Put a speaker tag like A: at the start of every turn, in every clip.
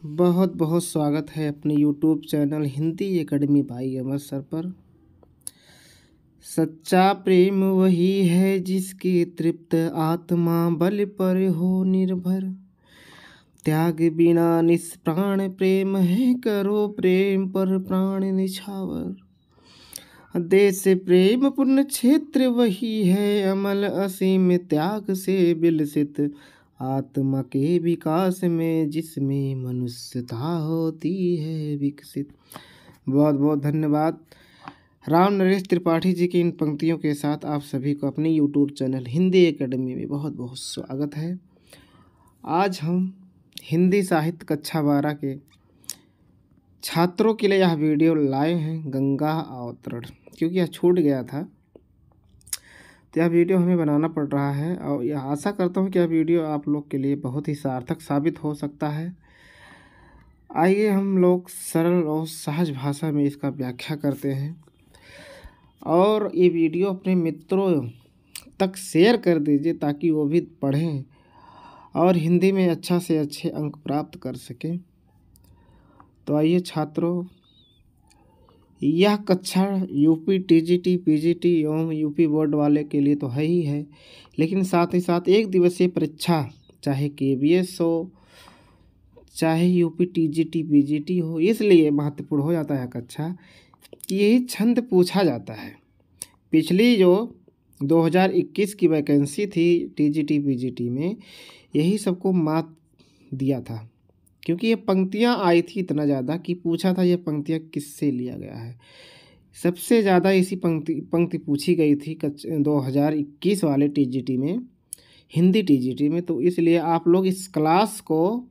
A: बहुत बहुत स्वागत है अपने यूट्यूब चैनल हिंदी एकेडमी भाई अमर सर पर। सच्चा प्रेम वही है जिसकी तृप्त आत्मा बल पर हो निर्भर। त्याग बिना निष्प्राण प्रेम है, करो प्रेम पर प्राण निछावर। देश प्रेम पुण्य क्षेत्र वही है, अमल असीम त्याग से विलसित। आत्मा के विकास में जिसमें मनुष्यता होती है विकसित। बहुत बहुत धन्यवाद। राम नरेश त्रिपाठी जी की इन पंक्तियों के साथ आप सभी को अपने यूट्यूब चैनल हिंदी एकेडमी में बहुत बहुत स्वागत है। आज हम हिंदी साहित्य कक्षा 12 के छात्रों के लिए यह वीडियो लाए हैं, गंगा अवतरण, क्योंकि यह छूट गया था तो यह वीडियो हमें बनाना पड़ रहा है और यह आशा करता हूँ कि यह वीडियो आप लोग के लिए बहुत ही सार्थक साबित हो सकता है। आइए हम लोग सरल और सहज भाषा में इसका व्याख्या करते हैं और ये वीडियो अपने मित्रों तक शेयर कर दीजिए ताकि वो भी पढ़ें और हिंदी में अच्छा से अच्छे अंक प्राप्त कर सकें। तो आइए छात्रों, यह कक्षा यूपी टीजीटी पीजीटी एवं यूपी बोर्ड वाले के लिए तो है ही है, लेकिन साथ ही साथ एक दिवसीय परीक्षा चाहे केवीएस हो चाहे यूपी टीजीटी पीजीटी हो, इसलिए महत्वपूर्ण हो जाता है कक्षा कि यही छंद पूछा जाता है। पिछली जो 2021 की वैकेंसी थी टीजीटी पीजीटी में, यही सबको मात दिया था, क्योंकि ये पंक्तियाँ आई थी इतना ज़्यादा कि पूछा था ये पंक्तियाँ किससे लिया गया है। सबसे ज़्यादा इसी पंक्ति पूछी गई थी 2021 वाले टीजीटी में, हिंदी टीजीटी में। तो इसलिए आप लोग इस क्लास को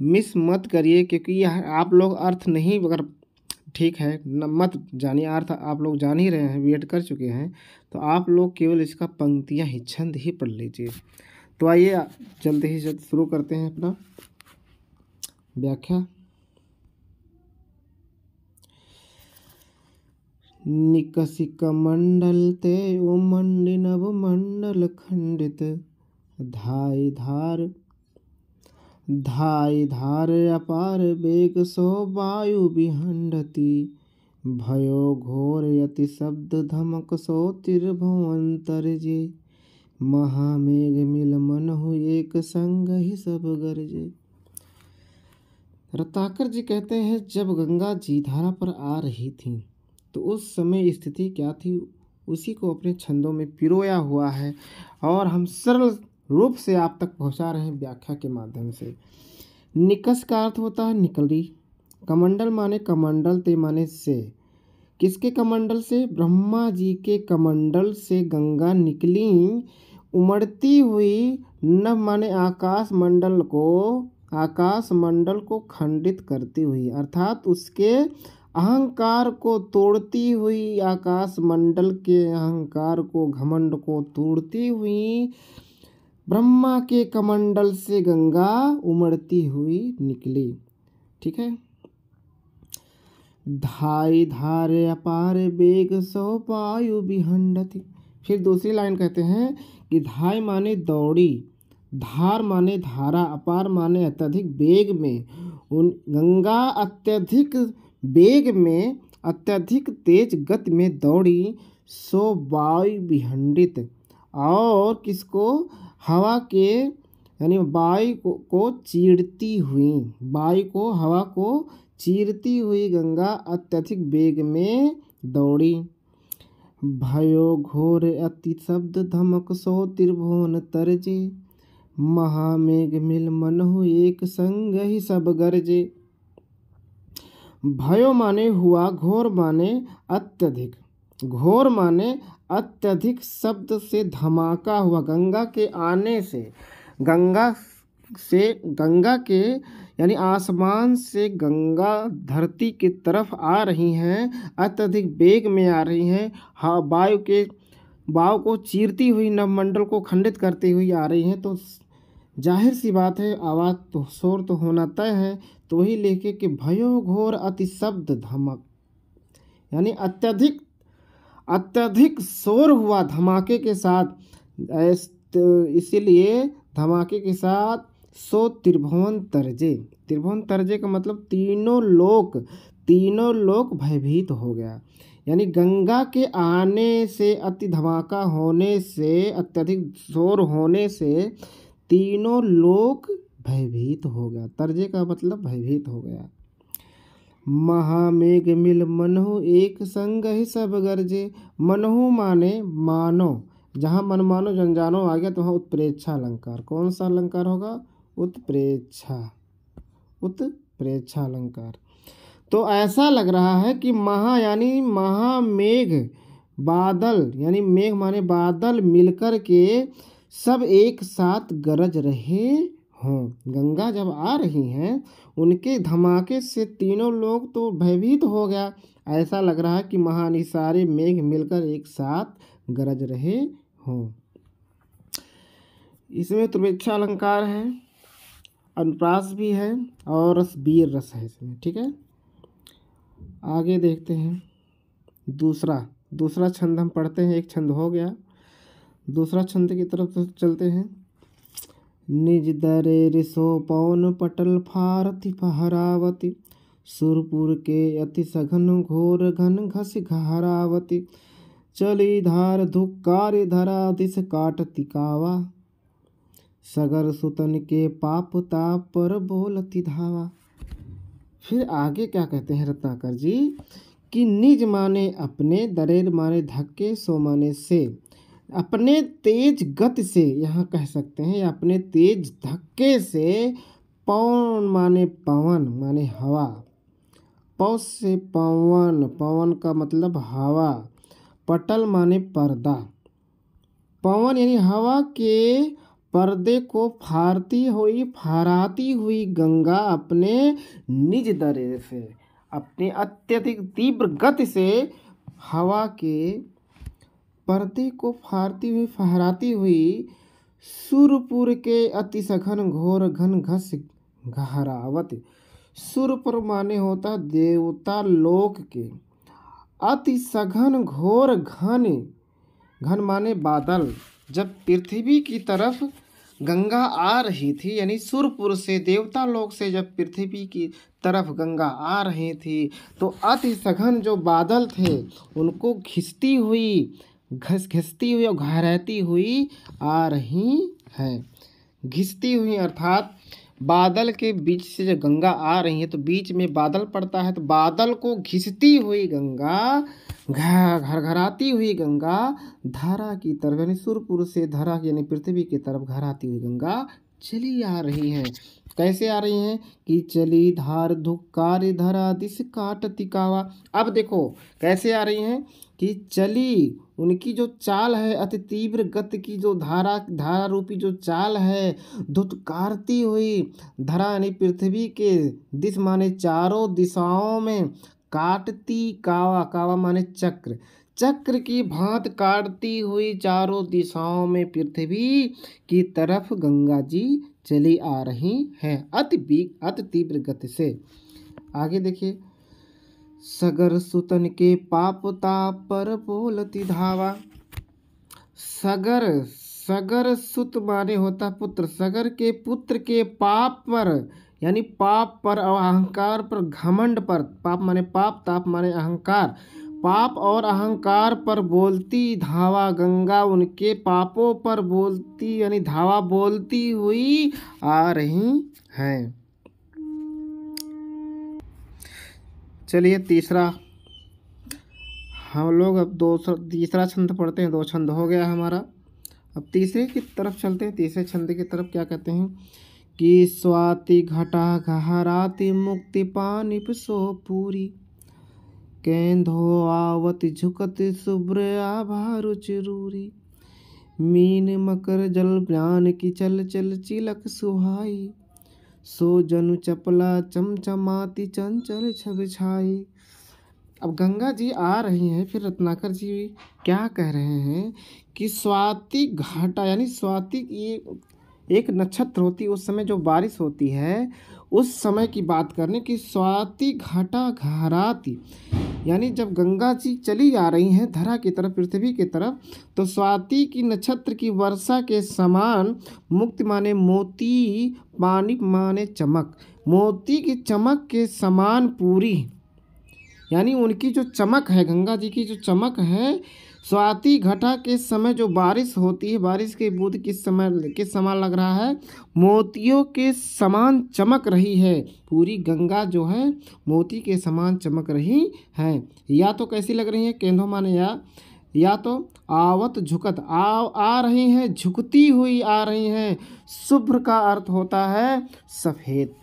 A: मिस मत करिए, क्योंकि यह आप लोग अर्थ नहीं, अगर ठीक है न मत जानिए, अर्थ आप लोग जान ही रहे हैं, वेट कर चुके हैं, तो आप लोग केवल इसका पंक्तियाँ ही छंद ही पढ़ लीजिए। तो आइए जल्द ही जल्द शुरू करते हैं अपना व्याख्या। निकसिक मंडल ते उमंडि नव मंडल खंडित। धाई धार अपार वेग सो वायु विहंडति। भयो घोर यति शब्द धमक सो त्रिभुवन तरजे। महामेघ मिल मन हु एक संग ही सब गरजे। रत्नाकर जी कहते हैं, जब गंगा जी धारा पर आ रही थी तो उस समय स्थिति क्या थी, उसी को अपने छंदों में पिरोया हुआ है और हम सरल रूप से आप तक पहुंचा रहे हैं व्याख्या के माध्यम से। निकस का अर्थ होता है निकली। कमंडल माने कमंडल, ते माने से। किसके कमंडल से? ब्रह्मा जी के कमंडल से गंगा निकली उमड़ती हुई। नभ माने आकाश मंडल को खंडित करती हुई, अर्थात उसके अहंकार को तोड़ती हुई, आकाश मंडल के अहंकार को, घमंड को तोड़ती हुई ब्रह्मा के कमंडल से गंगा उमड़ती हुई निकली। ठीक है। धाई धारे अपार वेग सो वायु विहंडति। फिर दूसरी लाइन कहते हैं कि धाई माने दौड़ी, धार माने धारा, अपार माने अत्यधिक वेग में। उन गंगा अत्यधिक वेग में, अत्यधिक तेज गति में दौड़ी। सो वायु विहंडित, और किसको? हवा के, यानी वायु को चीरती हुई, वायु को, हवा को चीरती हुई गंगा अत्यधिक वेग में दौड़ी। भयो घोर अति शब्द धमक सो त्रिभुवन तरजे। महामेघ मिल मन हु एक संग ही सब गरजे। भयो माने हुआ, घोर माने अत्यधिक, घोर माने अत्यधिक शब्द से धमाका हुआ। गंगा के आने से, गंगा के यानी आसमान से गंगा धरती की तरफ आ रही हैं, अत्यधिक वेग में आ रही हैं। हाँ, वायु को चीरती हुई, नवमंडल को खंडित करती हुई आ रही हैं। तो जाहिर सी बात है, आवाज़ तो, शोर तो होना तय है। तो वही लेके कि भयो घोर अति शब्द धमक, यानी अत्यधिक शोर हुआ धमाके के साथ। इसीलिए धमाके के साथ सो त्रिभुवन तरजे, त्रिभुवन तर्जे का मतलब तीनों लोक भयभीत हो गया। यानी गंगा के आने से, अति धमाका होने से, अत्यधिक शोर होने से तीनों लोक भयभीत हो गया। तर्जे का मतलब भयभीत हो गया। महामेघ मिल मनहु एक संग ही सब गरजे। मनहु माने मानो, जहाँ मन मानो जन जानो आ गया तो वहाँ उत्प्रेक्षा अलंकार। कौन सा अलंकार होगा? उत्प्रेक्षा अलंकार। तो ऐसा लग रहा है कि महा यानी महामेघ, बादल यानी मेघ माने बादल मिलकर के सब एक साथ गरज रहे हों। गंगा जब आ रही हैं उनके धमाके से तीनों लोग तो भयभीत हो गया। ऐसा लग रहा है कि महानी सारे मेघ मिलकर एक साथ गरज रहे हों। इसमें त्रिवेक्षा अलंकार है, अनुप्रास भी है और वीर रस है इसमें। ठीक है, आगे देखते हैं। दूसरा छंद हम पढ़ते हैं। एक छंद हो गया, दूसरा छंद की तरफ चलते हैं। निज दरे रिसो पवन पटल फारति फहरावती। सुरपुर के अति सघन घोर घन घस घहरावती। चली धार धुक्कार धरा दिस काटती कावा। सगर सुतन के पाप ताप पर बोलती धावा। फिर आगे क्या कहते हैं रत्नाकर जी कि निज माने अपने, दरेर माने धक्के, सो माने से। अपने तेज गति से यहाँ कह सकते हैं, अपने तेज धक्के से। पवन माने पवन माने हवा। पौ से पवन, पवन का मतलब हवा। पटल माने पर्दा। पवन यानी हवा के पर्दे को फहराती हुई गंगा अपने निज दरे से, अपने अत्यधिक तीव्र गति से हवा के पर्दे को फहराती हुई सुरपुर के अति सघन घोर घन घस घहरावत। सुरपुर माने होता देवता लोक के, अति सघन घोर घन माने बादल। जब पृथ्वी की तरफ गंगा आ रही थी, यानी सुरपुर से, देवता लोक से जब पृथ्वी की तरफ गंगा आ रही थी तो अति सघन जो बादल थे उनको घिसती हुई और घहराती हुई आ रही हैं। घिसती हुई अर्थात बादल के बीच से जब गंगा आ रही है तो बीच में बादल पड़ता है, तो बादल को घिसती हुई गंगा, घरघराती हुई गंगा धारा की तरफ, यानी सुरपुर से धरा यानी पृथ्वी की तरफ घराती हुई गंगा चली आ रही हैं। कैसे आ रही हैं कि चली धार धुक्कार धरा दिस काटती कावा। अब देखो कैसे आ रही हैं कि चली, उनकी जो चाल है अति तीव्र गति की, जो धारा रूपी जो चाल है, धुतकारती हुई धरा यानी पृथ्वी के, दिश माने चारों दिशाओं में, काटती कावा, कावा माने चक्र की भांत काटती हुई चारों दिशाओं में पृथ्वी की तरफ गंगा जी चली आ रही हैं अति तीव्र गति से। आगे देखिए, सगर सुतन के पाप ताप पर बोलती धावा। सगर सुत माने होता पुत्र। सगर के पुत्र के पाप पर, यानी पाप पर और अहंकार पर, घमंड पर, पाप माने पाप, ताप माने अहंकार, पाप और अहंकार पर बोलती धावा गंगा, उनके पापों पर बोलती यानी धावा बोलती हुई आ रही हैं। चलिए तीसरा हम लोग अब तीसरा छंद पढ़ते हैं। 2 छंद हो गया हमारा, अब तीसरे की तरफ चलते हैं। तीसरे छंद की तरफ क्या कहते हैं कि स्वाति घटा घहराती मुक्ति पानिप सो पूरी। केंधो आवत झुकत शुभ्र आभा रुचिरूरी। मीन मकर जल ज्ञान की चल चिलक सुहाई। सो जनु चपला चमचमाती चंचल छवि छाई। अब गंगा जी आ रही हैं, फिर रत्नाकर जी क्या कह रहे हैं कि स्वाति घाटा, यानी स्वाति की एक नक्षत्र होती है, उस समय जो बारिश होती है उस समय की बात करने की। स्वाति घाटा घहराती, यानी जब गंगा जी चली आ रही हैं धरा की तरफ, पृथ्वी की तरफ, तो स्वाति की नक्षत्र की वर्षा के समान, मुक्ति माने मोती, पानी माने चमक, मोती की चमक के समान पूरी, यानी उनकी जो चमक है, गंगा जी की जो चमक है, स्वाति घटा के समय जो बारिश होती है, बारिश की बूंद किस समान लग रहा है, मोतियों के समान चमक रही है। पूरी गंगा जो है मोती के समान चमक रही है। या तो कैसी लग रही है, केंधो माने या तो आवत झुकत, आ रही हैं, झुकती हुई आ रही हैं। शुभ्र का अर्थ होता है सफ़ेद,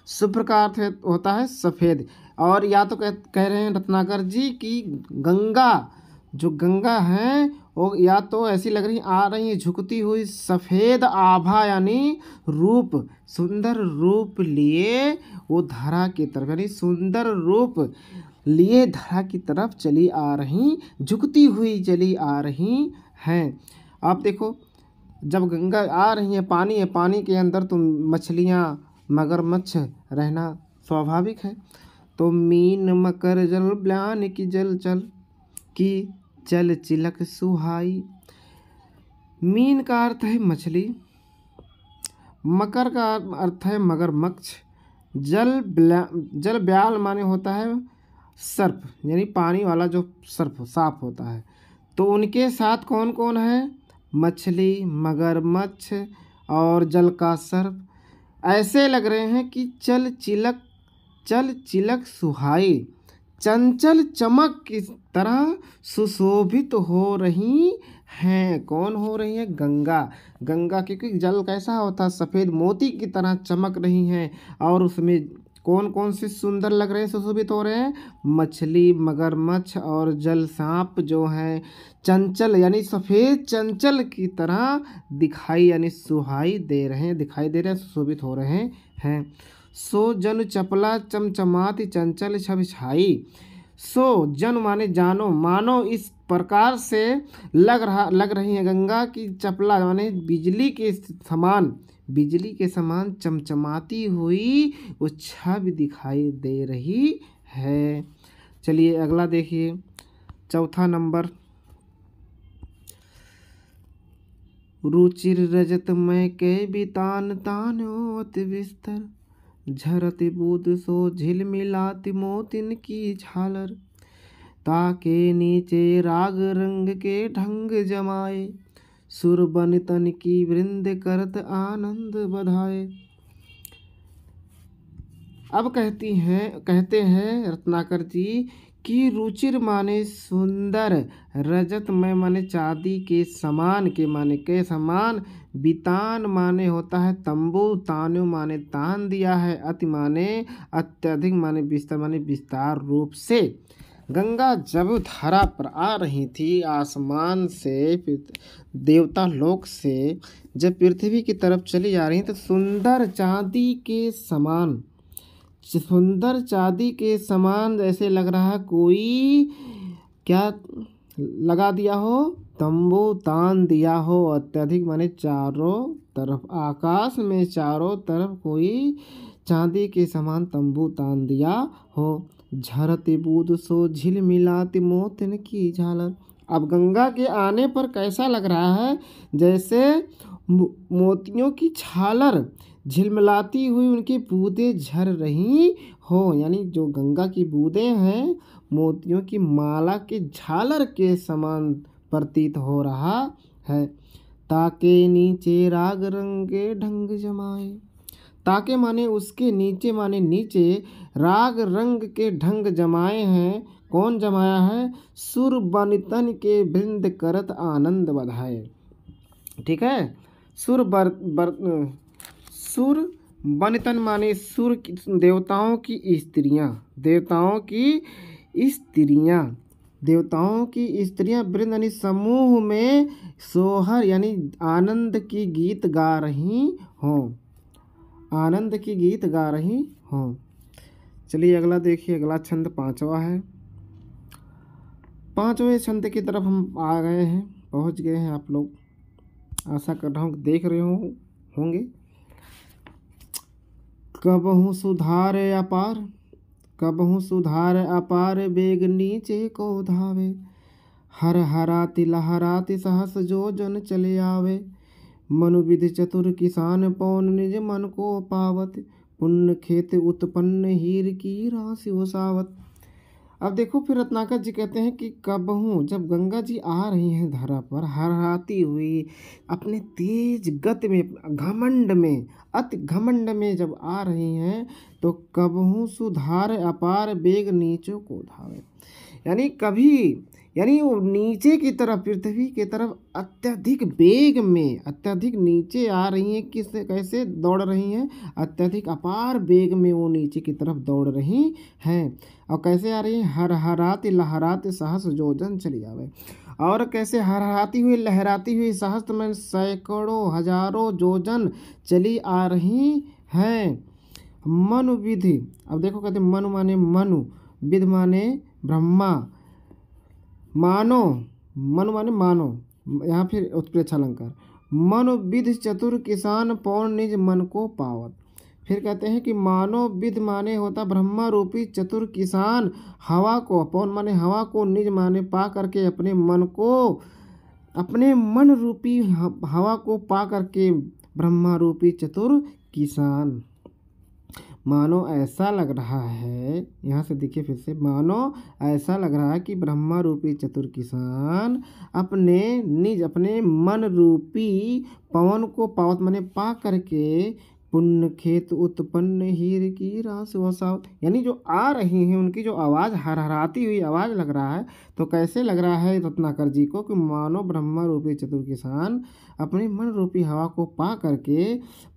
A: शुभ्र का अर्थ होता है सफ़ेद। और या तो कह रहे हैं रत्नाकर जी की गंगा, जो गंगा है वो या तो ऐसी लग रही, आ रही है झुकती हुई सफ़ेद आभा, यानी रूप, सुंदर रूप लिए वो धरा की तरफ, यानी सुंदर रूप लिए धरा की तरफ चली आ रही, झुकती हुई चली आ रही हैं। आप देखो, जब गंगा आ रही है, पानी के अंदर तो मछलियाँ मगरमच्छ रहना स्वाभाविक है। तो मीन मकर जल ब्यान की जलचल की चल चिलक सुहाई। मीन का अर्थ है मछली, मकर का अर्थ है मगरमच्छ, जल ब्याल माने होता है सर्प, यानी पानी वाला जो सर्प सांप होता है। तो उनके साथ कौन कौन है, मछली, मगरमच्छ और जल का सर्प। ऐसे लग रहे हैं कि चल चिलक सुहाई, चंचल चमक की तरह सुशोभित हो रही हैं। कौन हो रही है, गंगा, क्योंकि जल कैसा होता है, सफ़ेद मोती की तरह चमक रही हैं। और उसमें कौन कौन से सुंदर लग रहे हैं, सुशोभित हो रहे हैं, मछली, मगरमच्छ और जल सांप जो हैं चंचल, यानी सफ़ेद चंचल की तरह दिखाई, यानी सुहाई दे रहे हैं, दिखाई दे रहे हैं, सुशोभित हो रहे हैं। सो जन चपला चमचमाती चंचल छवि छाई। सो जन माने जानो, मानो इस प्रकार से लग रही है गंगा की चपला, माने बिजली के समान चमचमाती हुई वो छवि दिखाई दे रही है। चलिए अगला देखिए, चौथा नंबर, रुचिर रजत में के बितान तानोत बिस्तर, झरत बूद सो झिलमिलाती मोतिन की झालर, ताके नीचे राग रंग के ढंग जमाए, सुर बन तन की वृंद करत आनंद बधाए। अब कहते हैं रत्नाकर जी कि रुचिर माने सुंदर, रजत में माने चांदी के समान, के समान, बितान माने होता है तंबू, तान्यो माने तान दिया है, अति माने अत्यधिक, माने विस्तार, माने विस्तार रूप से। गंगा जब धरा पर आ रही थी, आसमान से, देवता लोक से जब पृथ्वी की तरफ चली आ रही, तो सुंदर चांदी के समान जैसे लग रहा है कोई क्या लगा दिया हो, तंबू तान दिया हो, अत्यधिक माने चारों तरफ, आकाश में चारों तरफ कोई चांदी के समान तंबू तान दिया हो। झरती बूद सो झिलमिलाती मोतिन की झालर। अब गंगा के आने पर कैसा लग रहा है, जैसे मोतियों की झालर झिलमिलाती हुई उनकी बूंदें झर रही हो, यानी जो गंगा की बूंदें हैं मोतियों की माला के झालर के समान प्रतीत हो रहा है। ताके नीचे राग रंग के ढंग जमाए, ताके माने उसके नीचे, माने नीचे, राग रंग के ढंग जमाए हैं। कौन जमाया है, सुर बनितन के वृंद करत आनंद बधाए। ठीक है, सुर बनितन माने सुर, देवताओं की स्त्रियां वृंद यानी समूह में सोहर यानी आनंद की गीत गा रही हों। चलिए अगला देखिए, अगला छंद पांचवा है। पांचवें छंद की तरफ हम आ गए हैं, पहुंच गए हैं। आप लोग आशा कर रहा हूँ देख रहे होंगे। कबहु सुधार अपार बेग नीचे को धावे, हर हराति लहराति सहस जो जन चले आवे, मनु विधि चतुर किसान पौन निज मन को पावत, पुण्य खेत उत्पन्न हीर की राशि वसावत। अब देखो फिर रत्नाकर जी कहते हैं कि कबहू जब गंगा जी आ रही हैं धरा पर हरहाती हुई अपने तेज गति में, घमंड में, अति घमंड में जब आ रही हैं तो कबहू सुधार अपार बेग नीचों को धावे। यानी कभी, यानी वो नीचे की तरफ, पृथ्वी की तरफ अत्यधिक वेग में, अत्यधिक नीचे आ रही हैं। किस कैसे दौड़ रही हैं? अत्यधिक अपार वेग में वो नीचे की तरफ दौड़ रही हैं। और कैसे आ रही हैं? हरहराती लहराती सहस्र योजन चली जावे। और कैसे? हरहराती हुई लहराती हुई सहस्त्र में सैकड़ों हजारों योजन चली आ रही हैं। मनु विधि, अब देखो कहते मनु माने मनु, विध माने ब्रह्मा, मानो, मनु माने मानो, यहाँ फिर उत्प्रेक्षा अलंकार। मनु विधि चतुर किसान पौन निज मन को पावत। फिर कहते हैं कि मानो विध माने होता ब्रह्मा रूपी चतुर किसान, हवा को, पौन माने हवा को, निज माने पा करके अपने मन को, अपने मन रूपी हवा को पा करके ब्रह्मा रूपी चतुर किसान। मानो ऐसा लग रहा है, यहाँ से देखिए फिर से, मानो ऐसा लग रहा है कि ब्रह्मा रूपी चतुर किसान अपने निज, अपने मन रूपी पवन को पावत माने पा करके पुण्य खेत उत्पन्न हीर की रास वसावत। यानी जो आ रही हैं उनकी जो आवाज़, हरहराती हुई आवाज़ लग रहा है। तो कैसे लग रहा है रत्नाकर जी को? कि मानो ब्रह्मा रूपी चतुर किसान अपने मन रूपी हवा को पा करके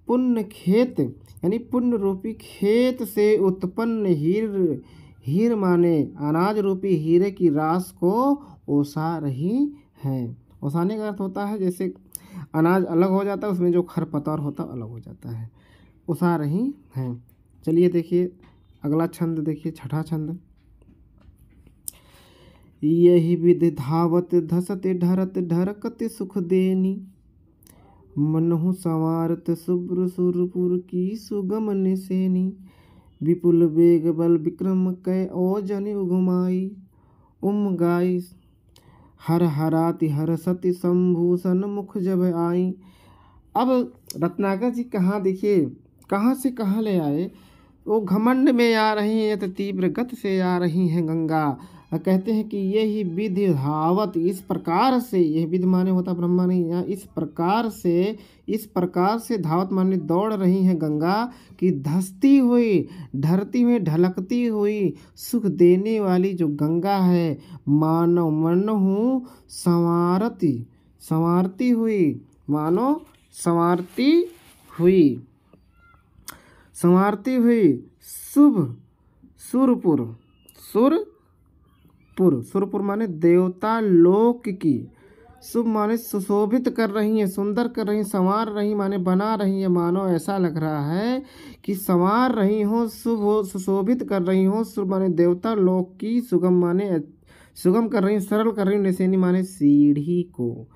A: पुण्य खेत, यानी पुण्य रूपी खेत से उत्पन्न हीर, हीर माने अनाज रूपी हीरे की रास को ओसा रही हैं। ओसाने का अर्थ होता है जैसे अनाज अलग हो जाता है, उसमें जो खरपतवार होता है अलग हो जाता है, ओसा रही हैं। चलिए देखिए अगला छंद देखिए, छठा छंद। यही विधि धावत धसत ढरत ढरकत सुख देनी, मनहु संवारत शुभ्र सुरपुर की सुगम निसेनी, विपुल वेग बल विक्रम कै ओजनि उघुमाई, गाई हर हराति हर सति संभूषण मुख जब आई। अब रत्नाकर जी कहाँ, देखिए कहाँ से कहाँ ले आए। वो घमंड में आ रही हैं, तो तीव्र गति से आ रही हैं गंगा। कहते हैं कि यही विधि धावत, इस प्रकार से, यह विधि माने होता ब्रह्मा नहीं, यहाँ इस प्रकार से धावत माने दौड़ रही हैं गंगा कि धसती हुई, ढरती हुई, ढलकती हुई, सुख देने वाली जो गंगा है, मानव मनहु संवारती, संवारती हुई, मानो संवारती हुई, संवारती हुई शुभ सुरपुर, सुरपुर माने देवता लोक की, शुभ माने सुशोभित कर रही हैं, सुंदर कर रही, संवार रही माने बना रही हैं। मानो ऐसा लग रहा है कि संवार रही हो, शुभ हो, सुशोभित कर रही हो। शुभ माने देवता लोक की, सुगम माने सुगम कर रही, सरल कर रही, निसेनी माने सीढ़ी को।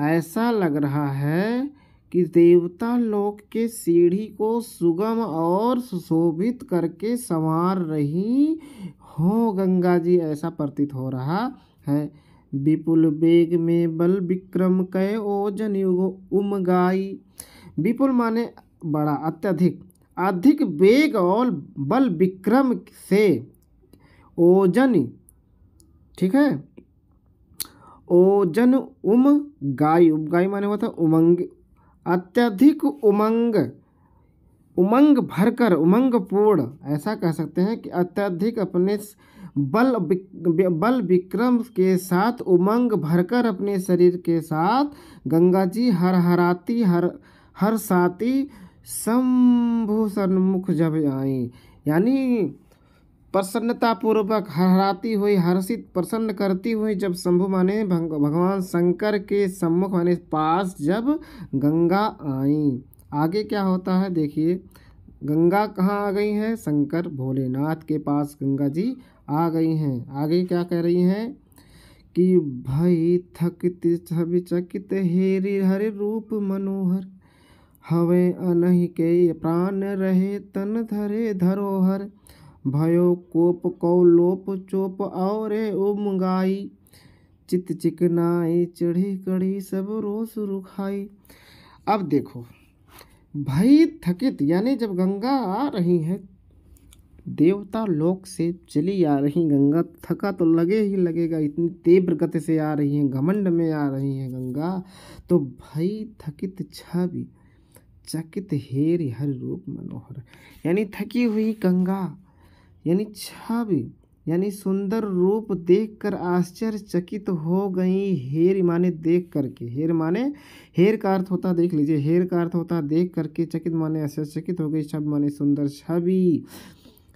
A: ऐसा लग रहा है कि देवता लोक के सीढ़ी को सुगम और सुशोभित करके संवार रही हो गंगा जी, ऐसा प्रतीत हो रहा है। विपुल वेग में बल विक्रम कै ओजन उमगाई। विपुल माने बड़ा, अत्यधिक, अधिक वेग और बल विक्रम से, ओजन, ठीक है, ओजन उमगाई, उमगाई माने होता उमंग, अत्यधिक उमंग, उमंग भरकर, उमंग पूर्ण, ऐसा कह सकते हैं कि अत्यधिक अपने बल विक्रम के साथ, उमंग भरकर अपने शरीर के साथ गंगा जी हरहराती हरसाती शंभु सन्मुख जब आई। यानी प्रसन्नता पूर्वक, हरहराती हुई, हर्षित, प्रसन्न करती हुई जब शंभु माने भगवान शंकर के सम्मुख माने पास जब गंगा आई। आगे क्या होता है देखिए, गंगा कहाँ आ गई हैं? शंकर भोलेनाथ के पास गंगा जी आ गई हैं। आगे क्या कह रही हैं कि भई थकित छवि चकित हेरि हरि रूप मनोहर, हवे अनहि के प्राण रहे तन धरे धरोहर, भयो कोप कौलोप चोप और उमगाई, चित चिकनाई चढ़ी कड़ी सब रोस रुखाई। अब देखो भाई थकित यानी जब गंगा आ रही है, देवता लोक से चली आ रही गंगा, थका तो लगे ही लगेगा, इतनी तीव्र गति से आ रही है, घमंड में आ रही है गंगा। तो भाई थकित छवि चकित हेर हर रूप मनोहर, यानी थकी हुई गंगा यानी छवि यानी सुंदर रूप देखकर आश्चर्यचकित हो गई। हेर माने देख करके, हेर माने हेर का अर्थ होता देख लीजिए, हेर का अर्थ होता देख करके, चकित माने आश्चर्यचकित हो गई, शब्द माने सुंदर छवि,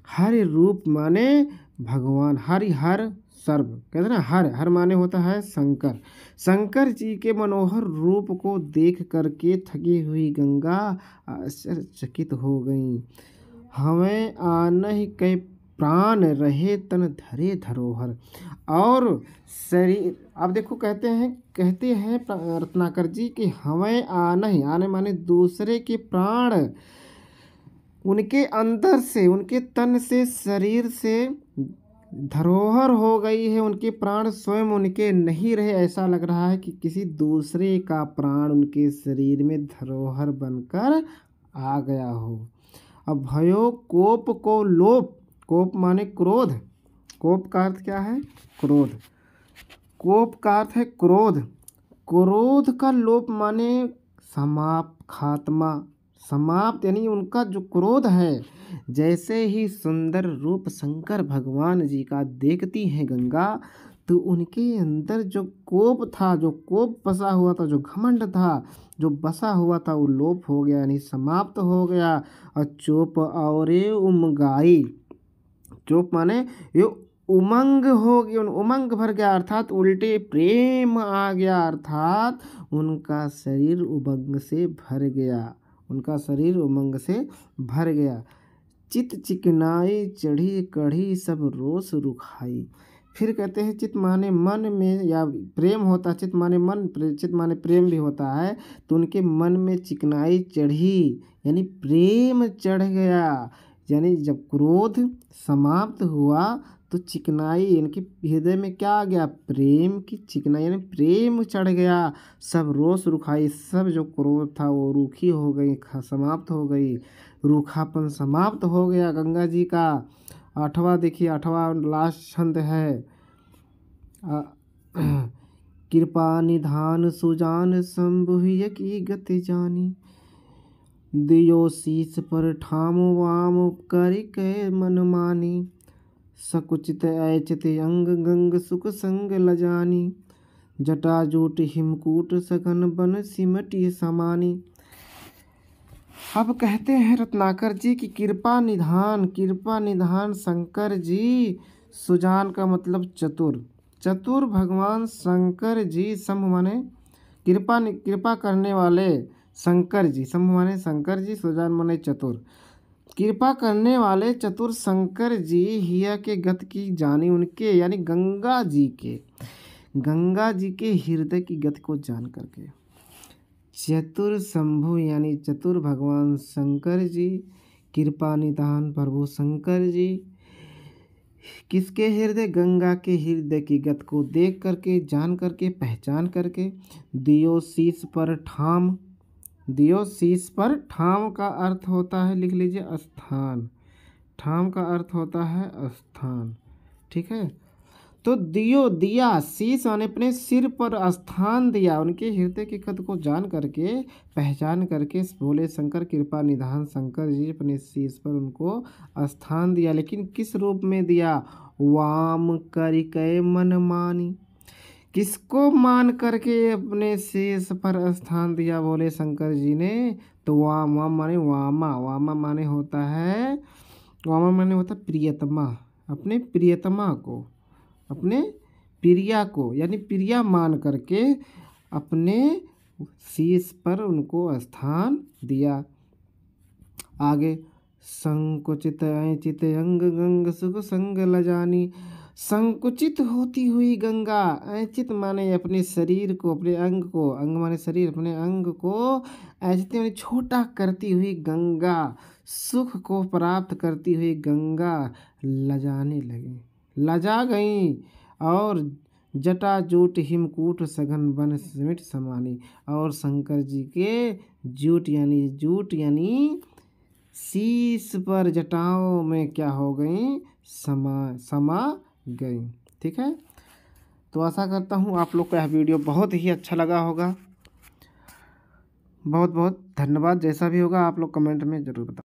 A: हर रूप माने भगवान, हर सर्व कहते हैं ना, हर माने होता है शंकर, शंकर जी के मनोहर रूप को देख करके थकी हुई गंगा आश्चर्यचकित हो गई। हमें आनहि कै प्राण रहे तन धरे धरोहर, और शरीर, अब देखो कहते हैं रत्नाकर जी कि हमें आनहि, आने माने दूसरे के प्राण, उनके अंदर से, उनके तन से, शरीर से धरोहर हो गई है, उनके प्राण स्वयं उनके नहीं रहे, ऐसा लग रहा है कि किसी दूसरे का प्राण उनके शरीर में धरोहर बनकर आ गया हो। अब भयो कोप को लोप, कोप माने क्रोध, कोप का अर्थ क्या है? क्रोध, कोप का अर्थ है क्रोध, क्रोध का लोप माने समाप्त, खात्मा, समाप्त, यानी उनका जो क्रोध है। जैसे ही सुंदर रूप शंकर भगवान जी का देखती हैं गंगा, तो उनके अंदर जो कोप था, जो कोप बसा हुआ था, जो घमंड था, जो बसा हुआ था, वो लोप हो गया, यानी समाप्त हो गया। और चोप और उमगाई, चोप माने ये उमंग हो गया, उमंग भर गया, अर्थात उल्टे प्रेम आ गया, अर्थात उनका शरीर उमंग से भर गया, उनका शरीर उमंग से भर गया। चित चिकनाई चढ़ी कढ़ी सब रोष रुखाई, फिर कहते हैं चित माने मन में या प्रेम होता, चित माने मन, चित माने प्रेम भी होता है, तो उनके मन में चिकनाई चढ़ी यानी प्रेम चढ़ गया, यानी जब क्रोध समाप्त हुआ तो चिकनाई, इनके हृदय में क्या आ गया? प्रेम की चिकनाई, यानी प्रेम चढ़ गया। सब रोष रुखाई, सब जो क्रोध था वो रूखी हो गई, समाप्त हो गई, रूखापन समाप्त हो गया गंगा जी का। आठवां देखिए, आठवां लास्ट छंद है, कृपा निधान सुजान शंभुय की गति जानी, दियो शीस पर ठाम वाम कर के मन मानी, सकुचित ऐचित अंग गंग सुख संग लजानी, जटाजूट हिमकूट सघन बन सिमटी समानी। अब कहते हैं रत्नाकर जी की कृपा निधान, कृपा निधान शंकर जी, सुजान का मतलब चतुर, चतुर भगवान शंकर जी, शंभु माने कृपा करने वाले शंकर जी, शंभु माने शंकर जी, सुजान माने चतुर, कृपा करने वाले चतुर शंकर जी हिया के गत की जानी, उनके यानी गंगा जी के हृदय की गति को जान करके। चतुर शंभु यानी चतुर भगवान शंकर जी, कृपा निधान प्रभु शंकर जी, किसके हृदय? गंगा के हृदय की गत को देख करके, जान करके, पहचान करके। दियो शीस पर ठाम, दियो शीस पर, ठाम का अर्थ होता है, लिख लीजिए स्थान, ठाम का अर्थ होता है स्थान, ठीक है। तो दियो दिया, शीश माने अपने सिर पर स्थान दिया, उनके हृदय की कद को जान करके, पहचान करके बोले शंकर कृपा निधान शंकर जी अपने शीश पर उनको स्थान दिया, लेकिन किस रूप में दिया? वाम करिकै मन मानी, किसको मान करके अपने शीश पर स्थान दिया बोले शंकर जी ने? तो वाम, वाम माने वामा, वामा माने होता है, वामा माने होता प्रियतमा, अपने प्रियतमा को, अपने प्रिया को, यानी प्रिया मान करके अपने शीश पर उनको स्थान दिया। आगे संकुचित ऐचित अंग गंग सुख संग लजानी, संकुचित होती हुई गंगा, ऐचित माने अपने शरीर को, अपने अंग को, अंग माने शरीर, अपने अंग को ऐचित माने छोटा करती हुई गंगा, सुख को प्राप्त करती हुई गंगा लजाने लगी, लजा गई, और जटा जूट हिमकूट सघन बन सिमिट समानी। और शंकर जी के जूट यानी शीश पर जटाओं में क्या हो गई, समा गई। ठीक है, तो आशा करता हूँ आप लोग को यह वीडियो बहुत ही अच्छा लगा होगा। बहुत बहुत धन्यवाद। जैसा भी होगा आप लोग कमेंट में ज़रूर बताओ।